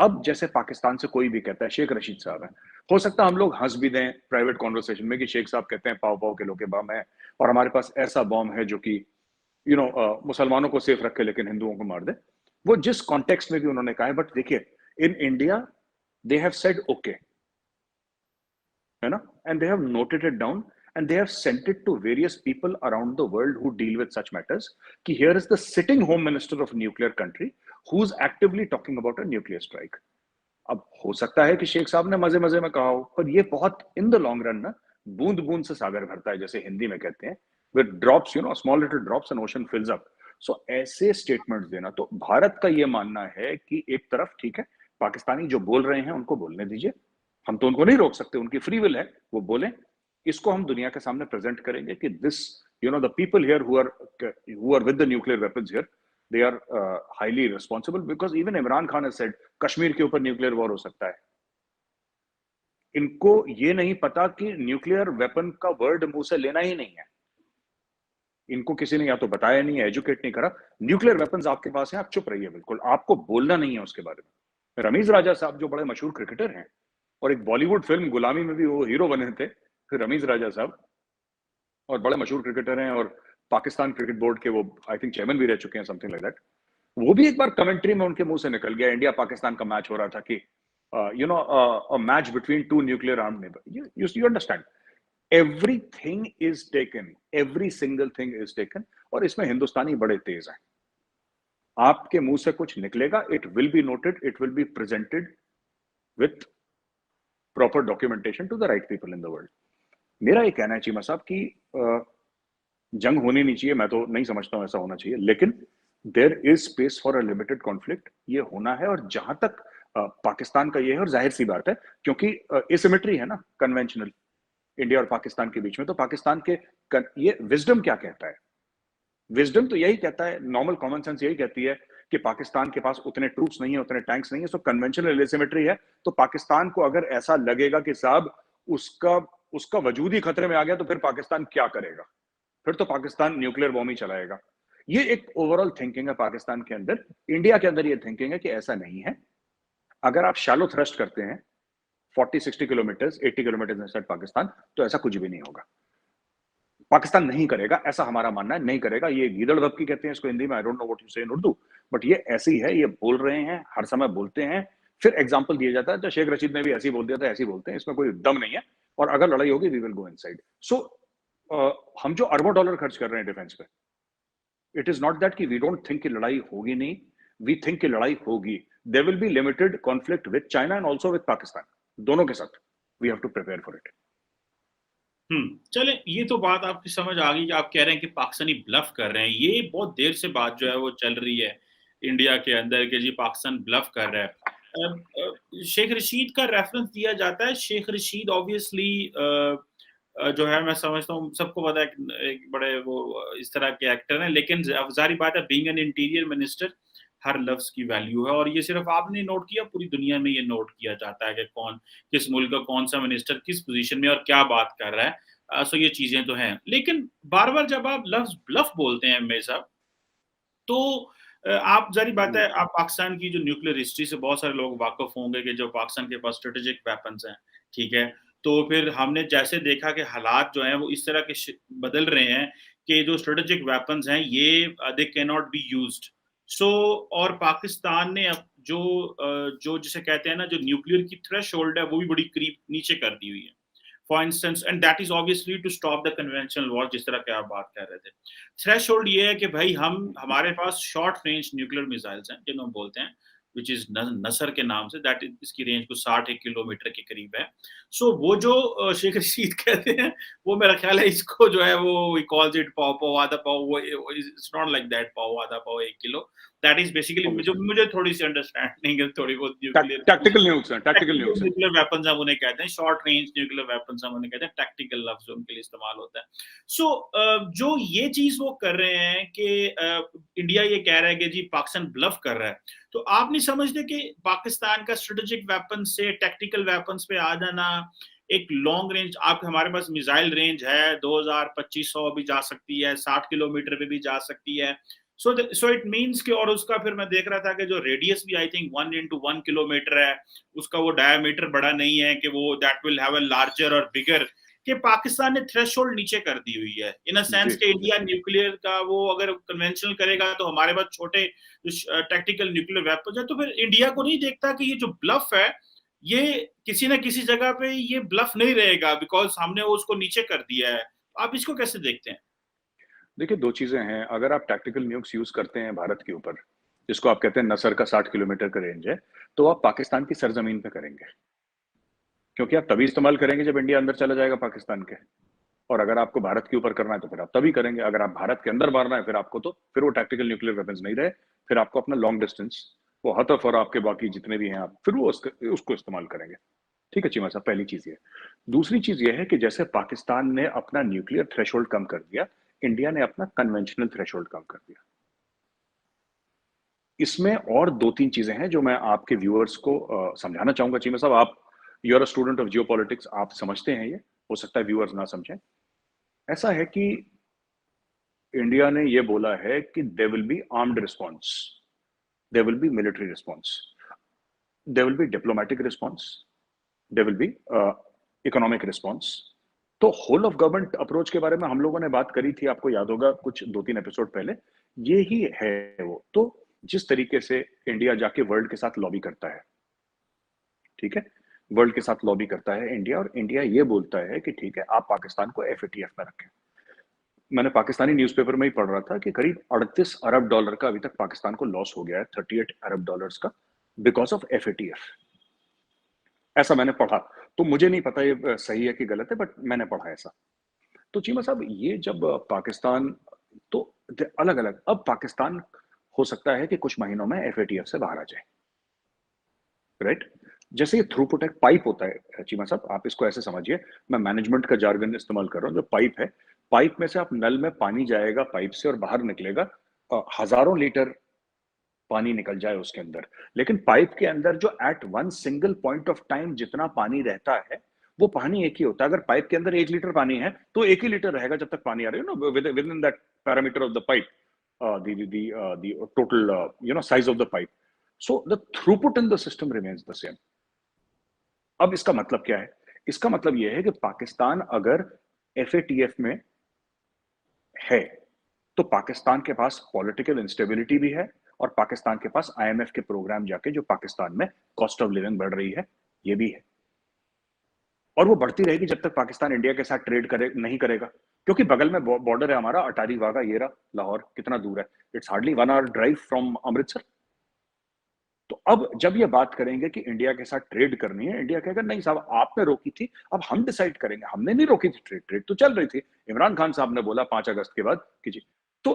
अब जैसे पाकिस्तान से कोई भी कहता है शेख रशीद साहब हैं, हो सकता है हम लोग हंस भी दें प्राइवेट कॉन्वर्सेशन में कि शेख साहब कहते हैं पाव पाव किलो के बम है और हमारे पास ऐसा बॉम्ब है जो कि मुसलमानों को सेफ रखे लेकिन हिंदुओं को मार दे। वो जिस कॉन्टेक्स्ट में भी उन्होंने कहा है, बट देखिए in India they have said okay, है ना, and they have noted it down and they have sent it to various people around the world who deal with such matters कि here is the sitting home minister of a nuclear country who's actively talking about a nuclear strike। अब हो सकता है कि शेख साहब ने मजे मजे में कहा हो, पर ये बहुत इन द लॉन्ग रन ना बूंद बूंद से सागर भरता है, जैसे हिंदी में कहते हैं, with drops, small little drops and ocean fills up. So ऐसे स्टेटमेंट्स देना, तो भारत का ये मानना है कि एक तरफ ठीक है, पाकिस्तानी जो बोल रहे हैं उनको बोलने दीजिए, हम तो उनको नहीं रोक सकते, उनकी फ्री विल है, वो बोलें। इसको हम दुनिया के सामने प्रेजेंट करेंगे कि this the people here who are with the nuclear weapons here, they are highly responsible because even Imran Khan has said Kashmir के ऊपर न्यूक्लियर वॉर हो सकता है। इनको ये नहीं पता कि न्यूक्लियर वेपन का वर्ड मुंह से लेना ही नहीं है, इनको किसी ने या तो बताया नहीं है, एजुकेट नहीं करा। न्यूक्लियर वेपन्स आपके पास है, आप चुप रहिए, बिल्कुल आपको बोलना नहीं है उसके बारे में। रमीज राजा साहब जो बड़े मशहूर क्रिकेटर हैं और एक बॉलीवुड फिल्म गुलामी में भी वो हीरो बने थे, फिर रमीज राजा साहब, और बड़े मशहूर क्रिकेटर हैं और पाकिस्तान क्रिकेट बोर्ड के वो आई थिंक चेयरमैन भी रह चुके हैं, समथिंग लाइक दैट। वो भी एक बार कमेंट्री में उनके मुंह से निकल गया, इंडिया पाकिस्तान का मैच हो रहा था कि a match between two nuclear armed neighbour. You understand, everything is taken, every single thing is taken. और इसमें हिंदुस्तानी बड़े तेज हैं, आपके मुंह से कुछ निकलेगा, it will be noted, it will be presented with proper documentation to the right people in the world. मेरा ये कहना है चीमा साहब कि जंग होनी नहीं चाहिए, मैं तो नहीं समझता हूं ऐसा होना चाहिए, लेकिन there is space for a limited conflict, ये होना है। और जहां तक पाकिस्तान का ये है, और जाहिर सी बात है क्योंकि एसिमेट्री है ना कन्वेंशनल इंडिया और पाकिस्तान के बीच में, तो पाकिस्तान के ये विजडम क्या कहता है, विजडम तो यही कहता है, नॉर्मल कॉमन सेंस यही कहती है कि पाकिस्तान के पास उतने ट्रूप्स नहीं है, उतने टैंक्स नहीं है, सो कन्वेंशनल एसिमेट्री है। तो पाकिस्तान को अगर ऐसा लगेगा कि साहब उसका उसका वजूद ही खतरे में आ गया, तो फिर पाकिस्तान क्या करेगा, फिर तो पाकिस्तान न्यूक्लियर बॉम्ब ही चलाएगा। ये एक ओवरऑल थिंकिंग है पाकिस्तान के अंदर। इंडिया के अंदर ये थिंकिंग है कि ऐसा नहीं है, अगर आप शैलो थ्रस्ट करते हैं 40-60 किलोमीटर 80 किलोमीटर इनसाइड पाकिस्तान, तो ऐसा कुछ भी नहीं होगा, पाकिस्तान नहीं करेगा, ऐसा हमारा मानना है, नहीं करेगा। ये गीदड़ दबकी कहते हैं इसको हिंदी में, I don't know what you से इन उर्दू, बट ये ऐसी है, ये बोल रहे हैं, हर समय बोलते हैं, फिर एग्जाम्पल दिया जाता है, तो शेख रशीद ने भी ऐसे ही बोल दिया था, ऐसे ही बोलते हैं, इसमें कोई दम नहीं है, और अगर लड़ाई होगी वी विल गो इनसाइड। सो हम जो अरबों डॉलर खर्च कर रहे हैं डिफेंस पे, इट इज नॉट दैट कि वी डोंट थिंक कि लड़ाई होगी नहीं, वी थिंक कि लड़ाई होगी। There will be limited conflict with China and also with Pakistan, दोनों के साथ we have to prepare for it. चले, ये तो बात आपकी समझ आ गई कि आप कह रहे हैं कि पाकिस्तानी ब्लफ कर रहे हैं। ये बहुत देर से बात जो है वो चल रही है इंडिया के अंदर कि जी पाकिस्तान ब्लफ कर रहा है। शेख रशीद का रेफरेंस दिया जाता है। शेख रशीद ऑब्वियसली जो है, मैं समझता हूँ सबको पता है एक बड़े वो इस तरह के एक्टर हैं, लेकिन जाहिर बात है बीइंग एन इंटीरियर मिनिस्टर हर लफ्ज की वैल्यू है, और ये सिर्फ आपने नोट किया, पूरी दुनिया में ये नोट किया जाता है कि कौन किस मुल्क का कौन सा मिनिस्टर किस पोजीशन में और क्या बात कर रहा है। सो ये चीजें तो हैं, लेकिन बार बार जब आप लफ्ज ब्लफ बोलते हैं मेरे साहब, तो आप जारी बात है, आप पाकिस्तान की जो न्यूक्लियर हिस्ट्री से बहुत सारे लोग वाकिफ होंगे कि जो पाकिस्तान के पास स्ट्रेटेजिक वेपन्स हैं, ठीक है, तो फिर हमने जैसे देखा कि हालात जो हैं वो इस तरह के बदल रहे हैं कि जो स्ट्रेटेजिक वेपन्स हैं ये they can not be used. So और पाकिस्तान ने अब जो जिसे कहते हैं ना, जो न्यूक्लियर की थ्रेशोल्ड है वो भी बड़ी करीब नीचे कर दी हुई है। For instance, and that is obviously to stop the conventional war, जिस तरह के आप बात कर रहे थे। थ्रेशोल्ड ये है कि भाई हमारे पास शॉर्ट रेंज न्यूक्लियर मिसाइल्स हैं जिनको हम बोलते हैं, विच इज नसर के नाम से, दैट इज इसकी रेंज को 60 किलोमीटर के करीब है। सो वो जो शेख रशीद कहते हैं, वो मेरा ख्याल है इसको जो है वो he calls it pav pav आधा पाव, वो इट्स नॉट लाइक दैट, पाव आधा पाव 1 किलो। दैट इज बेसिकली जो मुझे थोड़ी सी अंडरस्टैंडिंग है, थोड़ी बहुत न्यूक्लियर टैक्टिकल न्यूक्स हैं, टैक्टिकल न्यूक्स हैं। न्यूक्लियर वेपन्स हम उन्हें कहते हैं, शॉर्ट रेंज न्यूक्लियर वेपन्स हम उन्हें कहते हैं, टैक्टिकल लफ्ज उनके लिए इस्तेमाल होता है। सो जो ये चीज वो कर रहे हैं कि इंडिया ये कह रहा है कि जी पाकिस्तान ब्लफ कर रहा है, तो आप नहीं समझते कि पाकिस्तान का स्ट्रेटेजिक वेपन से टैक्टिकल वेपन्स पे आ जाना, एक लॉन्ग रेंज, आप हमारे पास मिसाइल रेंज है 2000-2500 भी जा सकती है, 60 किलोमीटर पे भी जा सकती है। सो इट मीन्स कि, और उसका फिर मैं देख रहा था कि जो रेडियस भी आई थिंक 1 × 1 किलोमीटर है, उसका वो डायमीटर बड़ा नहीं है कि वो that will have a larger और बिगर, कि पाकिस्तान ने थ्रेशोल्ड नीचे कर दी हुई है इन अ सेंस कि इंडिया न्यूक्लियर का वो अगर कन्वेंशनल करेगा तो हमारे पास छोटे टैक्टिकल न्यूक्लियर वेपन्स है, तो फिर इंडिया को नहीं देखता कि ये जो ब्लफ है ये किसी ना किसी जगह पे ये ब्लफ नहीं रहेगा बिकॉज हमने वो उसको नीचे कर दिया है। आप इसको कैसे देखते हैं? देखिए, 2 चीज़ें हैं। अगर आप टैक्टिकल न्यूक्स यूज़ करते हैं भारत के ऊपर, जिसको आप कहते हैं नसर का 60 किलोमीटर का रेंज है, तो आप पाकिस्तान की सरज़मीन पे करेंगे। क्योंकि आप तभी इस्तेमाल करेंगे जब इंडिया अंदर चला जाएगा पाकिस्तान के। और अगर आपको भारत के ऊपर करना है तो फिर आप तभी करेंगे। अगर आप भारत के अंदर मारना है फिर आपको, तो फिर वो टैक्टिकल न्यूक्लियर वेपन्स नहीं रहे, फिर आपको अपना लॉन्ग डिस्टेंस, वो हतफ और आपके बाकी जितने भी हैं आप, फिर वो उसको इस्तेमाल करेंगे। ठीक है चीमा साहब, पहली चीज़ ये। दूसरी चीज़ ये है कि जैसे पाकिस्तान ने अपना न्यूक्लियर थ्रेशोल्ड कम कर दिया, इंडिया ने अपना कन्वेंशनल थ्रेशोल्ड कम कर दिया। इसमें और 2-3 चीज़ें हैं जो मैं आपके व्यूअर्स को समझाना चाहूँगा चीमा साहब। आप you are a student of geopolitics, आप समझते हैं ये, हो सकता है व्यूअर्स ना समझें। ऐसा है कि इंडिया ने ये बोला है कि there will be armed response, there will be military response, there will be diplomatic response, there will be economic response. तो होल ऑफ गवर्नमेंट अप्रोच के बारे में हम लोगों ने बात करी थी, आपको याद होगा कुछ 2-3 एपिसोड पहले। ये ही है वो। तो जिस तरीके से इंडिया जाके वर्ल्ड के साथ लॉबी करता है, ठीक है, वर्ल्ड के साथ लॉबी करता है इंडिया, और इंडिया ये बोलता है कि ठीक है आप पाकिस्तान को एफएटीएफ में रखें। मैंने पाकिस्तानी न्यूज़पेपर में ही पढ़ रहा था कि करीब $38 अरब का अभी तक पाकिस्तान को लॉस हो गया है, $38 अरब का, बिकॉज ऑफ एफएटीएफ। ऐसा मैंने पढ़ा। तो मुझे नहीं पता ये सही है कि गलत है, बट मैंने पढ़ा ऐसा। तो चीमा साहब, ये जब पाकिस्तान, तो अलग अलग, अब पाकिस्तान हो सकता है कि कुछ महीनों में एफएटीएफ से बाहर आ जाए, राइट? जैसे ये थ्रूपुट एक पाइप होता है चीमा साहब, आप इसको ऐसे समझिए, मैं मैनेजमेंट का जार्गन इस्तेमाल कर रहा हूँ। जो पाइप है, पाइप में से आप नल में पानी जाएगा पाइप से और बाहर निकलेगा, हजारों लीटर पानी निकल जाए उसके अंदर, लेकिन पाइप के अंदर जो at one single point of time जितना पानी रहता है वो पानी एक ही होता है। अगर पाइप के अंदर 1 लीटर पानी है तो 1 ही लीटर रहेगा जब तक पानी आ रही है ना, with in that parameter of the pipe, the total size of the pipe. So the throughput in the system remains the same. अब इसका मतलब क्या है? इसका मतलब यह है कि पाकिस्तान अगर एफएटीएफ में है तो पाकिस्तान के पास पॉलिटिकल इंस्टेबिलिटी भी है, और पाकिस्तान के पास आईएमएफ के प्रोग्राम जाके जो पाकिस्तान में कॉस्ट ऑफ लिविंग बढ़ रही है ये भी है, और वो बढ़ती रहेगी जब तक पाकिस्तान इंडिया के साथ ट्रेड नहीं करेगा। क्योंकि बगल में बॉर्डर है हमारा, अटारी वाघा, येरा, लाहौर, कितना दूर है? It's hardly 1 hour drive from Amritsar. तो अब जब ये बात करेंगे कि इंडिया के साथ ट्रेड करनी है, इंडिया कहेगा नहीं साहब आपने रोकी थी, अब हम डिसाइड करेंगे। हमने नहीं रोकी थी ट्रेड, ट्रेड तो चल रही थी। इमरान खान साहब ने बोला 5 अगस्त के बाद कि जी। तो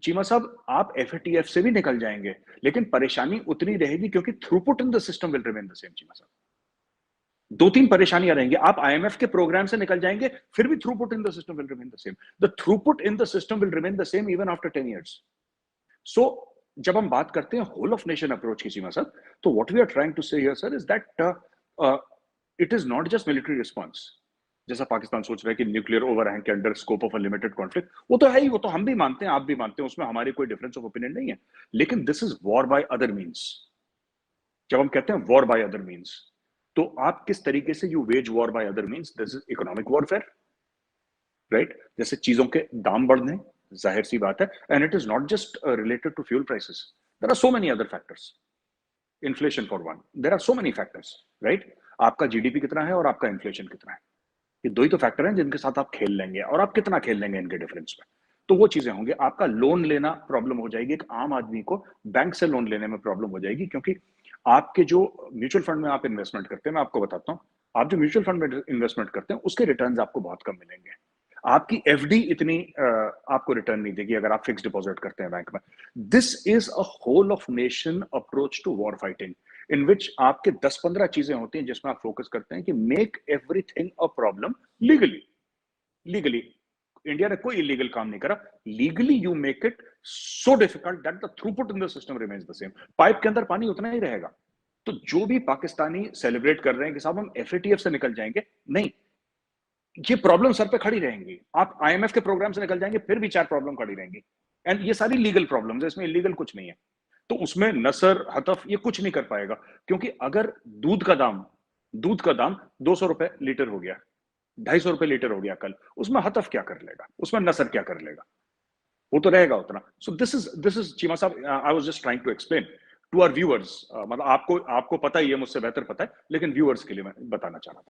चीमा साहब, आप एफएटीएफ से भी निकल जाएंगे, लेकिन परेशानी उतनी रहेगी क्योंकि throughput in the system will remain the same. Cheema साहब, 2-3 परेशानियां रहेंगी। आप आईएमएफ के प्रोग्राम से निकल जाएंगे, फिर भी throughput in the system will remain the same. The throughput in the system will remain the same even after 10 years. सो जब हम बात करते हैं होल ऑफ नेशन अप्रोच की चीमा सर, तो what we are trying to say here sir is that it is not just military response, जैसा पाकिस्तान सोच रहा है कि न्यूक्लियर ओवरहैंग के under scope of a limited conflict, वो तो है ही, वो तो हम भी मानते हैं, आप भी मानते हैं, उसमें हमारी कोई डिफरेंस ऑफ ओपिनियन नहीं है। लेकिन this is war by other means. जब हम कहते हैं वॉर बाय अदर मीन्स, तो आप किस तरीके से you wage war by other means? This is economic warfare, right? जैसे चीजों के दाम बढ़ने, जाहिर सी बात है, and it is not just related to fuel prices, there are so many other factors, inflation for one, there are so many factors, right? आपका जीडीपी कितना है और आपका इन्फ्लेशन कितना है, ये दो ही तो फैक्टर हैं जिनके साथ आप खेल लेंगे, और आप कितना खेल लेंगे इनके डिफरेंस में, तो वो चीजें होंगी। आपका लोन लेना प्रॉब्लम हो जाएगी, एक आम आदमी को बैंक से लोन लेने में प्रॉब्लम हो जाएगी, क्योंकि आपके जो म्यूचुअल फंड में आप इन्वेस्टमेंट करते हैं, मैं आपको बताता हूँ, आप जो म्यूचुअल फंड में इन्वेस्टमेंट करते हैं उसके रिटर्न्स आपको बहुत कम मिलेंगे। आपकी एफडी इतनी आपको रिटर्न नहीं देगी अगर आप फिक्स डिपॉजिट करते हैं बैंक में। This is a whole of nation approach to war fighting, in which आपके 10-15 चीजें होती हैं जिसमें आप फोकस करते हैं कि make everything a problem legally. Legally India ने कोई इलीगल काम नहीं करा, legally you make it so difficult that the throughput in the system remains the same. Pipe के अंदर पानी उतना ही रहेगा। तो जो भी पाकिस्तानी सेलिब्रेट कर रहे हैं कि साहब हम एफएटीएफ से निकल जाएंगे, नहीं, ये प्रॉब्लम सर पे खड़ी रहेंगी। आप आईएमएफ के प्रोग्राम से निकल जाएंगे, फिर भी 4 प्रॉब्लम खड़ी रहेंगी। एंड ये सारी लीगल प्रॉब्लम्स है, इसमें इलीगल कुछ नहीं है। तो उसमें नसर, हतफ ये कुछ नहीं कर पाएगा, क्योंकि अगर दूध का दाम 200 रुपए लीटर हो गया, 250 रुपए लीटर हो गया कल, उसमें हतफ क्या कर लेगा, उसमें नसर क्या कर लेगा, वो तो रहेगा उतना। सो दिस इज चीमा साहब, I was just trying to explain to our viewers, मतलब आपको पता ही है, मुझसे बेहतर पता है, लेकिन व्यूअर्स के लिए मैं बताना चाह रहा था।